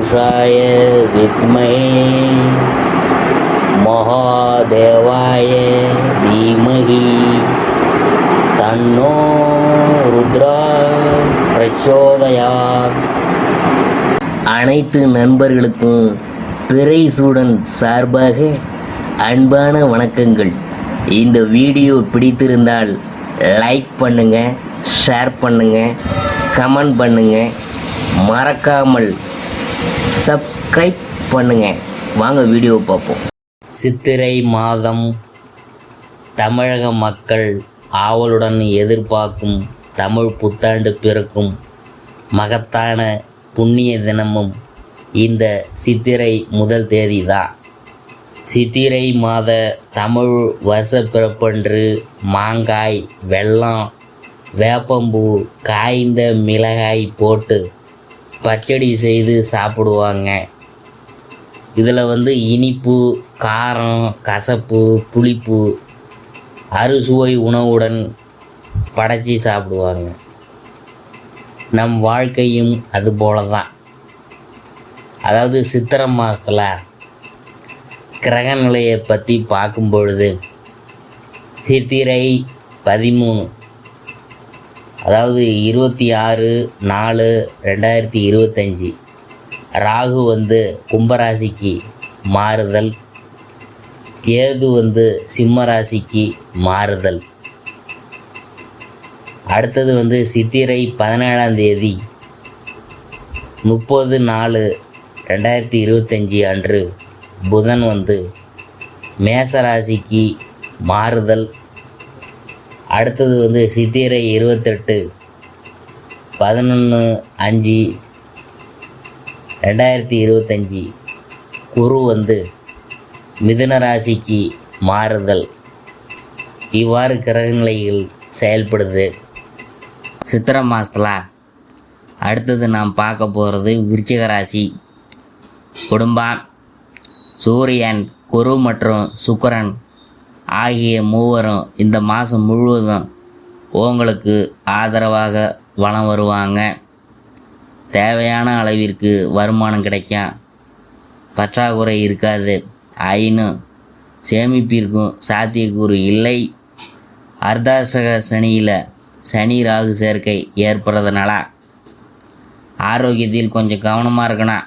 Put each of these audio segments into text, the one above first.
पुरुषाय विद्महे महादेवाय धीमहि तन्नो रुद्रा प्रचोदयात्. அனைத்து நண்பர்களுக்கும் பிறைசூடன் சார்பாக அன்பான வணக்கங்கள். இந்த வீடியோ பிடித்திருந்தால் லைக் பண்ணுங்கள், ஷேர் பண்ணுங்கள், கமெண்ட் பண்ணுங்கள், மறக்காமல் சப்ஸ்கிரைப் பண்ணுங்கள். வாங்க வீடியோ பார்ப்போம். சித்திரை மாதம் தமிழக மக்கள் ஆவலுடன் எதிர்பார்க்கும் தமிழ் புத்தாண்டு பிறக்கும் மகத்தான புண்ணிய தினமும் இந்த சித்திரை முதல் தேதி தான். சித்திரை மாத தமிழ் வருஷப்பிறப்பன்று மாங்காய், வெல்லம், வேப்பம்பூ, காய்ந்த மிளகாய் போட்டு பச்சடி செய்து சாப்பிடுவாங்க. இதில் இனிப்பு, காரம், கசப்பு, புளிப்பு அறுசுவை உணவுடன் படைச்சி சாப்பிடுவாங்க. நம் வாழ்க்கையும் அது போல தான். அதாவது சித்திரை மாதத்தில் கிரக நிலையை பற்றி பார்க்கும் பொழுது சித்திரை 13, அதாவது 26/4/2025 ராகு கும்பராசிக்கு மாறுதல், கேது சிம்ம ராசிக்கு மாறுதல். அடுத்தது சித்திரை 17ஆம் தேதி 30/4/2025 அன்று புதன் மேசராசிக்கு மாறுதல். அடுத்தது சித்திரை 28/11/2025 குரு மிதுன ராசிக்கு மாறுதல். இவ்வாறு கிரகநிலைகள் செயல்படுது சித்திரை மாதத்தில். அடுத்தது நாம் பார்க்க போகிறது விருச்சிக ராசி. குடும்பம், சூரியன், குரு மற்றும் சுக்கிரன் ஆகிய மூவரும் இந்த மாதம் முழுவதும் உங்களுக்கு ஆதரவாக வலம் வருவாங்க. தேவையான அளவிற்கு வருமானம் கிடைக்கும், பற்றாக்குறை இருக்காது. ஆயினும் சேமிப்பிற்கும் சாத்தியக்கூறு இல்லை. அர்த்தாஷ்டக சனியில் சனி ராகு சேர்க்கை ஏற்படுறதுனால ஆரோக்கியத்தில் கொஞ்சம் கவனமாக இருக்கணும்.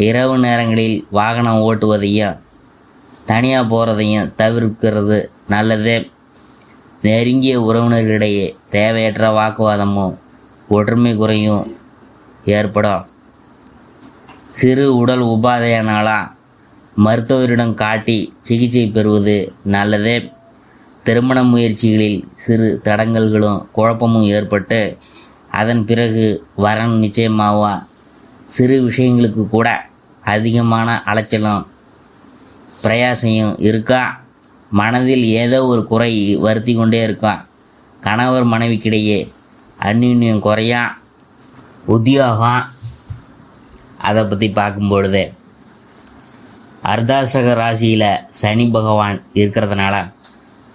இரவு நேரங்களில் வாகனம் ஓட்டுவதையும் தனியாக போகிறதையும் தவிர்க்கிறது நல்லது. நெருங்கிய உறவினர்களிடையே தேவையற்ற வாக்குவாதமும் ஒற்றுமை குறையும் ஏற்படும். சிறு உடல் உபாதையானாலும் மருத்துவரிடம் காட்டி சிகிச்சை பெறுவது நல்லது. திருமண முயற்சிகளில் சிறு தடங்கல்களும் குழப்பமும் ஏற்பட்டு அதன் பிறகு வரன் நிச்சயமாவா. சிறு விஷயங்களுக்கு கூட அதிகமான அலைச்சலும் பிரயாசையும் இருக்கா. மனதில் ஏதோ ஒரு குறை வருத்தி கொண்டே இருக்கா. கணவர் மனைவிக்கிடையே அந்யுன்யம் குறையா. உத்தியோகம், அதை பற்றி பார்க்கும்பொழுது அர்த்தாஷ்டக ராசியில் சனி பகவான் இருக்கிறதுனால,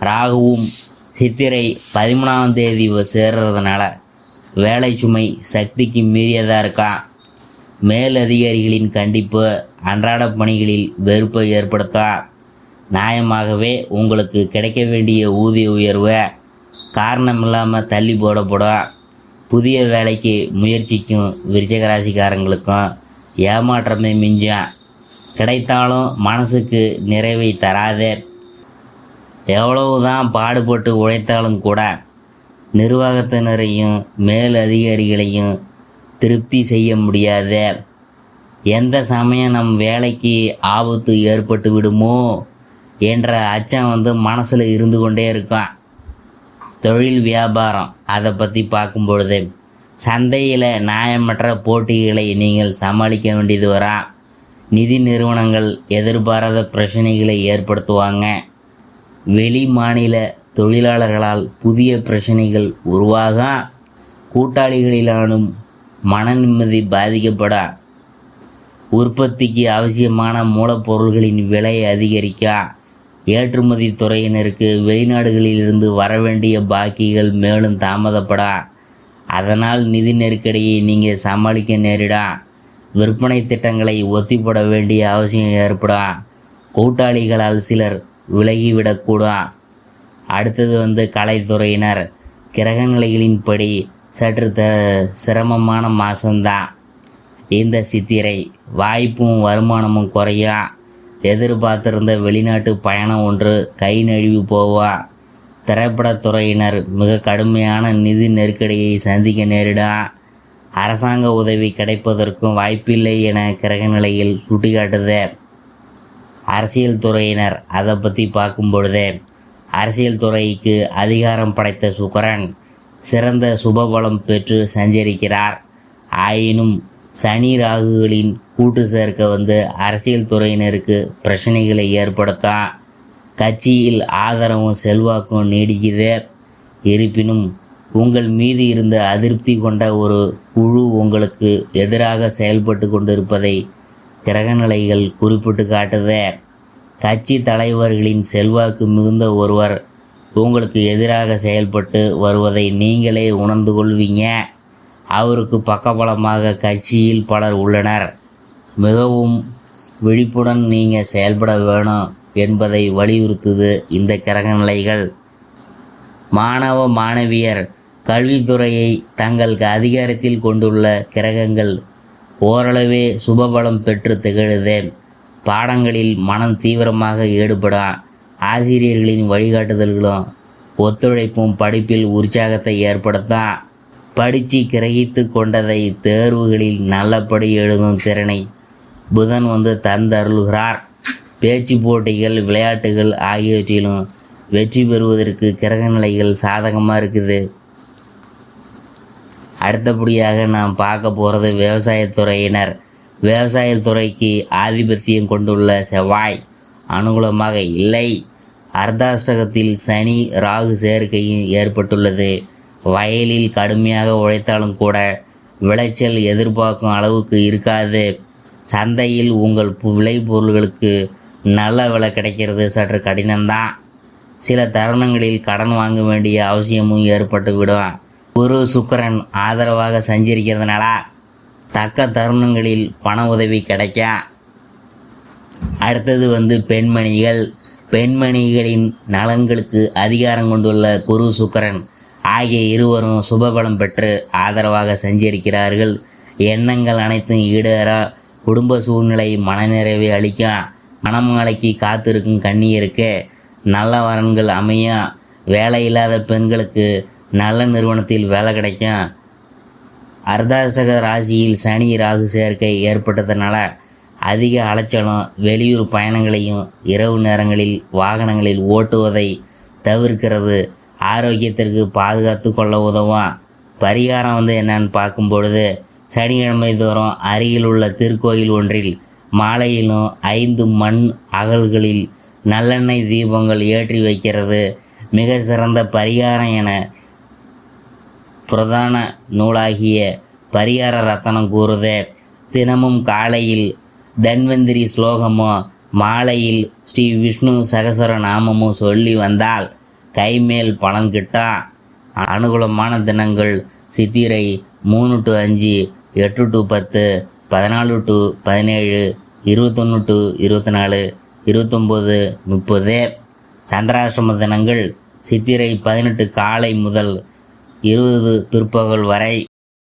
ராகுவும் சித்திரை 13ஆம் தேதி சேர்றதுனால வேலை சுமை சக்திக்கு மீறியதாக இருக்கா. மேலதிகாரிகளின் கண்டிப்பு அன்றாட பணிகளில் வெறுப்பை ஏற்படுத்தா. நியாயமாகவே உங்களுக்கு கிடைக்க வேண்டிய ஊதிய உயர்வை காரணமில்லாமல் தள்ளி போடப்படும். புதிய வேலைக்கு முயற்சிக்கும் விருச்சிக ராசிக்காரங்களுக்கும் ஏமாற்றமே மிஞ்சும். கிடைத்தாலும் மனசுக்கு நிறைவை தராதே. எவ்வளவுதான் பாடுபட்டு உழைத்தாலும் கூட நிர்வாகத்தினரையும் மேல் அதிகாரிகளையும் திருப்தி செய்ய முடியாத. எந்த சமயம் நம் வேலைக்கு ஆபத்து ஏற்பட்டு விடுமோ என்ற அச்சம் மனசில் இருந்து கொண்டே இருக்கும். தொழில் வியாபாரம், அதை பற்றி பார்க்கும் பொழுது சந்தையில் நியாயமற்ற போட்டிகளை நீங்கள் சமாளிக்க வேண்டியது வரா. நிதி நிறுவனங்கள் எதிர்பாராத பிரச்சனைகளை ஏற்படுத்துவாங்க. வெளி மாநில தொழிலாளர்களால் புதிய பிரச்சனைகள் உருவாக கூட்டாளிகளிலானும் மன நிம்மதி பாதிக்கப்பட. உற்பத்திக்கு அவசியமான மூலப்பொருள்களின் விலை அதிகரிக்க. ஏற்றுமதி துறையினருக்கு வெளிநாடுகளிலிருந்து வரவேண்டிய பாக்கிகள் மேலும் தாமதப்பட. அதனால் நிதி நெருக்கடியை நீங்கள் சமாளிக்க நேரிட. விற்பனை திட்டங்களை ஒத்திப்பட வேண்டிய அவசியம் ஏற்படும். கூட்டாளிகளால் சிலர் விலகிவிடக்கூடும். அடுத்தது கலைத்துறையினர். கிரக நிலைகளின்படி சற்று சிரமமான மாதம்தான் இந்த சித்திரை. வாய்ப்பும் வருமானமும் குறையும். எதிர்பார்த்திருந்த வெளிநாட்டு பயணம் ஒன்று கை நழுவி போவோம். திரைப்படத்துறையினர் மிக கடுமையான நிதி நெருக்கடியை சந்திக்க நேரிடும். அரசாங்க உதவி கிடைப்பதற்கும் வாய்ப்பில்லை என கிரக நிலையில் சுட்டிக்காட்டுது. அரசியல் துறையினர் அதை பற்றி பார்க்கும் பொழுது, அரசியல் துறைக்கு அதிகாரம் படைத்த சுக்கிரன் சிறந்த சுபபலம் பெற்று சஞ்சரிக்கிறார். ஆயினும் சனி ராகுகளின் கூட்டு சேர்க்க அரசியல் துறையினருக்கு பிரச்சனைகளை ஏற்படுத்தும். கட்சியில் ஆதரவும் செல்வாக்கும் நீடிக்குது. இருப்பினும் உங்கள் மீது இருந்த அதிருப்தி கொண்ட ஒரு குழு உங்களுக்கு எதிராக செயல்பட்டு கொண்டிருப்பதை கிரகநிலைகள் குறிப்பிட்டு காட்டுது. கட்சி தலைவர்களின் செல்வாக்கு மிகுந்த ஒருவர் உங்களுக்கு எதிராக செயல்பட்டு வருவதை நீங்களே உணர்ந்து கொள்வீங்க. அவருக்கு பக்கபலமாக கட்சியில் பலர் உள்ளனர். மிகவும் விழிப்புடன் நீங்கள் செயல்பட வேணும் என்பதை வலியுறுத்துது இந்த கிரகநிலைகள். மாணவ மாணவியர். கல்வித்துறையை தங்களுக்கு அதிகாரத்தில் கொண்டுள்ள கிரகங்கள் ஓரளவே சுபபலம் பெற்று திகழுது. பாடங்களில் மனம் தீவிரமாக ஈடுபடும். ஆசிரியர்களின் வழிகாட்டுதல்களும் ஒத்துழைப்பும் படிப்பில் உற்சாகத்தை ஏற்படுத்தும். படித்து கிரகித்து கொண்டதை தேர்வுகளில் நல்லபடி எழுதும் திறனை புதன் தந்தருள்கிறார். பேச்சு போட்டிகள், விளையாட்டுகள் ஆகியவற்றிலும் வெற்றி பெறுவதற்கு கிரகநிலைகள் சாதகமாக இருக்குது. அடுத்தபடியாக நாம் பார்க்க போகிறது விவசாயத்துறையினர். விவசாயத்துறைக்கு ஆதிபத்தியம் கொண்டுள்ள செவ்வாய் அனுகூலமாக இல்லை. அர்த்தாஷ்டகத்தில் சனி ராகு சேர்க்கையும் ஏற்பட்டுள்ளது. வயலில் கடுமையாக உழைத்தாலும் கூட விளைச்சல் எதிர்பார்க்கும் அளவுக்கு இருக்காது. சந்தையில் உங்கள் விளைபொருள்களுக்கு நல்ல விலை கிடைக்கிறது சற்று கடினம்தான். சில தருணங்களில் கடன் வாங்க வேண்டிய அவசியமும் ஏற்பட்டுவிடும். குரு சுக்கிரன் ஆதரவாக சஞ்சரிக்கிறதுனால தக்க தருணங்களில் பண உதவி கிடைக்கும். அடுத்தது பெண்மணிகள். பெண்மணிகளின் நலன்களுக்கு அதிகாரம் கொண்டுள்ள குரு சுக்கிரன் ஆகிய இருவரும் சுபபலம் பெற்று ஆதரவாக சஞ்சரிக்கிறார்கள். எண்ணங்கள் அனைத்தும் ஈடேற குடும்ப சூழ்நிலை மனநிறைவை அளிக்கும். மணமாலைக்கு காத்திருக்கும் கன்னியருக்கு நல்ல வரன்கள் அமையும். வேலை இல்லாத பெண்களுக்கு நல்ல நிறுவனத்தில் வேலை கிடைக்கும். அர்த்தாஷ்டக ராசியில் சனி ராகு சேர்க்கை ஏற்பட்டதுனால அதிக அலைச்சலும் வெளியூர் பயணங்களையும் இரவு நேரங்களில் வாகனங்களில் ஓட்டுவதை தவிர்க்கிறது ஆரோக்கியத்திற்கு பாதுகாத்து கொள்ள உதவும். பரிகாரம் என்னன்னு பார்க்கும் பொழுது, சனிக்கிழமை தோறும் அருகில் உள்ள திருக்கோயில் ஒன்றில் மாலையிலும் 5 மண் அகல்களில் நல்லெண்ணெய் தீபங்கள் ஏற்றி வைக்கிறது மிக சிறந்த பரிகாரம் என பிரதான நூலாகிய பரிகார ரத்தனம் கூறுது. தினமும் காலையில் தன்வந்திரி ஸ்லோகமோ மாலையில் ஸ்ரீ விஷ்ணு சகசர நாமமோ சொல்லி வந்தால் கைமேல் பலன் கிட்டும். அனுகூலமான தினங்கள் சித்திரை 3 to 5, 8 to 10, 14 to 17, 21 to 24, 29, 30. சந்திராஷ்டம தினங்கள் சித்திரை 18 காலை முதல் 20 பிற்பகல் வரை.